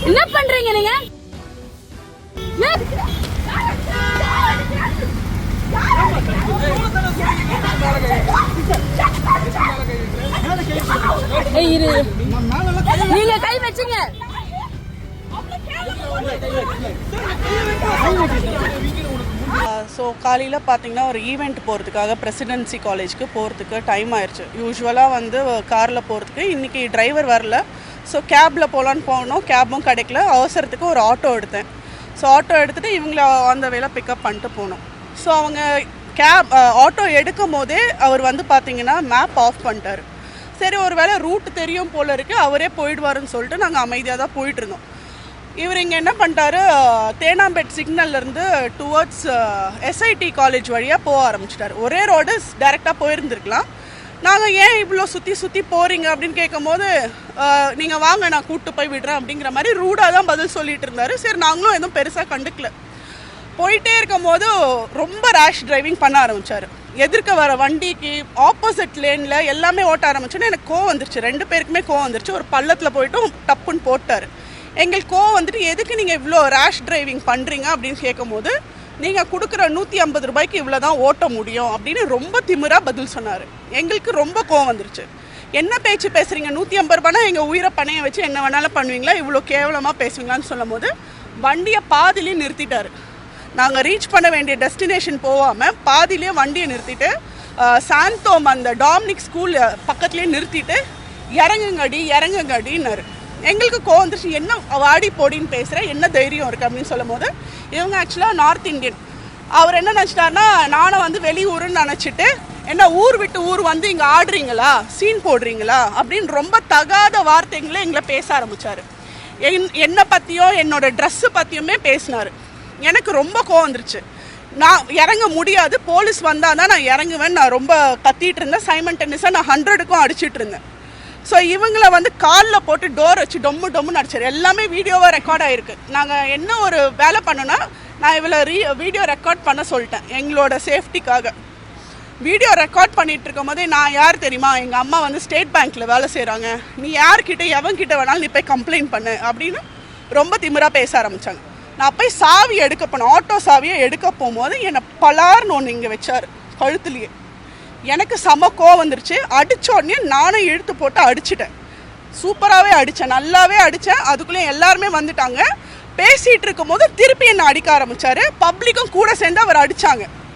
என்ன பண்றீங்க நீங்க? நீங்க கை வச்சுங்க. ஸோ காலையில் பார்த்தீங்கன்னா ஒரு ஈவெண்ட் போகிறதுக்காக பிரசிடென்சி காலேஜ்க்கு போகிறதுக்கு டைம் ஆயிடுச்சு. யூஸ்வலாக வந்து காரில் போகிறதுக்கு இன்றைக்கி டிரைவர் வரல. ஸோ கேபில் போகலான்னு போனோம், கேபும் கிடைக்கல. அவசரத்துக்கு ஒரு ஆட்டோ எடுத்தேன். ஸோ ஆட்டோ எடுத்துகிட்டு இவங்கள அந்த வேலை பிக்கப் பண்ணிட்டு போனோம். ஸோ அவங்க ஆட்டோ எடுக்கும் போதே அவர் வந்து பார்த்திங்கன்னா மேப் ஆஃப் பண்ணிட்டார். சரி ஒரு வேளை ரூட் தெரியும் போல இருக்குது, அவரே போயிடுவாருன்னு சொல்லிட்டு நாங்கள் அமைதியாக தான் போயிட்டுருந்தோம். இவர் இங்கே என்ன பண்ணிட்டாரு, தேனாம்பேட் சிக்னல்லேருந்து டுவர்ட்ஸ் எஸ்ஐடி காலேஜ் வழியாக போக ஆரம்பிச்சிட்டாரு. ஒரே ரோடு டைரெக்டாக போயிருந்துருக்கலாம். நாங்கள் ஏன் இவ்வளோ சுற்றி போகிறீங்க அப்படின்னு கேட்கும் போது, நீங்கள் வாங்க நான் கூப்பிட்டு போய் விடுறேன் அப்படிங்கிற மாதிரி ரூடாக தான் பதில் சொல்லிட்டு இருந்தார். சரி நாங்களும் எதுவும் பெருசாக கண்டுக்கல. போயிட்டே இருக்கும் போது ரொம்ப ரேஷ் டிரைவிங் பண்ண ஆரம்பித்தார். எதிர்க்க வர வண்டிக்கு ஆப்போசிட் லேனில் எல்லாமே ஓட்ட ஆரம்பிச்சோன்னா எனக்கு கோவம் வந்துருச்சு. 2 பேருக்குமே கோவம் வந்துருச்சு. ஒரு பள்ளத்தில் போய்ட்டு டப்புன்னு போட்டார். எங்களுக்கு கோவம் வந்துட்டு, எதுக்கு நீங்கள் இவ்வளோ ரேஷ் டிரைவிங் பண்ணுறீங்க அப்படின்னு கேட்கும் போது, நீங்கள் கொடுக்குற 150 ரூபாய்க்கு இவ்வளோ தான் ஓட்ட முடியும் அப்படின்னு ரொம்ப திமிராக பதில் சொன்னார். எங்களுக்கு ரொம்ப கோவம் வந்துருச்சு. என்ன பேச்சு பேசுகிறீங்க, 150 ரூபானா எங்கள் உயிரை பணைய வச்சு என்ன வேணாலும் பண்ணுவீங்களா, இவ்வளோ கேவலமாக பேசுவீங்களான்னு சொல்லும் போது வண்டியை பாதிலேயே நிறுத்திட்டார். நாங்கள் ரீச் பண்ண வேண்டிய டெஸ்டினேஷன் போகாமல் பாதிலேயே வண்டியை நிறுத்திட்டு சாந்தோம் அந்த டாமினிக் ஸ்கூல் பக்கத்துலேயே நிறுத்திட்டு இறங்குங்கடின்னாரு. எங்களுக்கு கோவம் வந்துருச்சு. என்ன வாடி போடின்னு பேசுகிறேன், என்ன தைரியம் இருக்குது அப்படின்னு சொல்லும் போது, இவங்க ஆக்சுவலாக நார்த் இந்தியன். அவர் என்ன நினச்சிட்டாருன்னா, நானும் வந்து வெளியூருன்னு நினச்சிட்டு என்ன ஊர் விட்டு ஊர் வந்து இங்கே ஆடுறீங்களா, சீன் போடுறீங்களா அப்படின்னு ரொம்ப தகாத வார்த்தைங்களே எங்களை பேச ஆரம்பித்தார். என்னை பற்றியும் என்னோட ட்ரெஸ்ஸு பற்றியுமே பேசினார். எனக்கு ரொம்ப கோவம் வந்துருச்சு. நான் இறங்க முடியாது, போலீஸ் வந்தால் தான் நான் இறங்குவேன். நான் ரொம்ப கத்திட்டு இருந்தேன். சைமன் டென்னிஸாக நான் 100க்கும் அடிச்சிட்டு இருந்தேன். ஸோ இவங்கள வந்து காலில் போட்டு டோர் வச்சு டொம்முன்னு அடிச்சார். எல்லாமே வீடியோவாக ரெக்கார்ட் ஆகிருக்கு. நாங்கள் என்ன ஒரு வேலை பண்ணோன்னா, நான் இவ்வளோ வீடியோ ரெக்கார்ட் பண்ண சொல்லிட்டேன் எங்களோட சேஃப்டிக்காக. வீடியோ ரெக்கார்ட் பண்ணிகிட்டு இருக்கும் போதே, நான் யார் தெரியுமா, எங்கள் அம்மா வந்து ஸ்டேட் பேங்க்கில் வேலை செய்கிறாங்க, நீ யார்கிட்ட எவன்கிட்ட வேணாலும் நீ போய் கம்ப்ளைண்ட் பண்ணு அப்படின்னு ரொம்ப திமிராக பேச ஆரம்பித்தாங்க. நான் போய் சாவி எடுக்க போனேன். ஆட்டோ சாவியை எடுக்க போகும்போது என்னை பலார்னு ஒன்று இங்கே வச்சார் கழுத்துலேயே. எனக்கு செம கோவம் வந்துருச்சு. அடித்த உடனே நானும் இழுத்து போட்டு அடிச்சிட்டேன். சூப்பராகவே அடித்தேன், நல்லாவே அடித்தேன். அதுக்குள்ளே எல்லாருமே வந்துட்டாங்க. பேசிகிட்டு இருக்கும் போது திருப்பி என்னை அடிக்க ஆரம்பித்தார். பப்ளிக்கும் கூட சேர்ந்து அவர் அடித்தாங்க.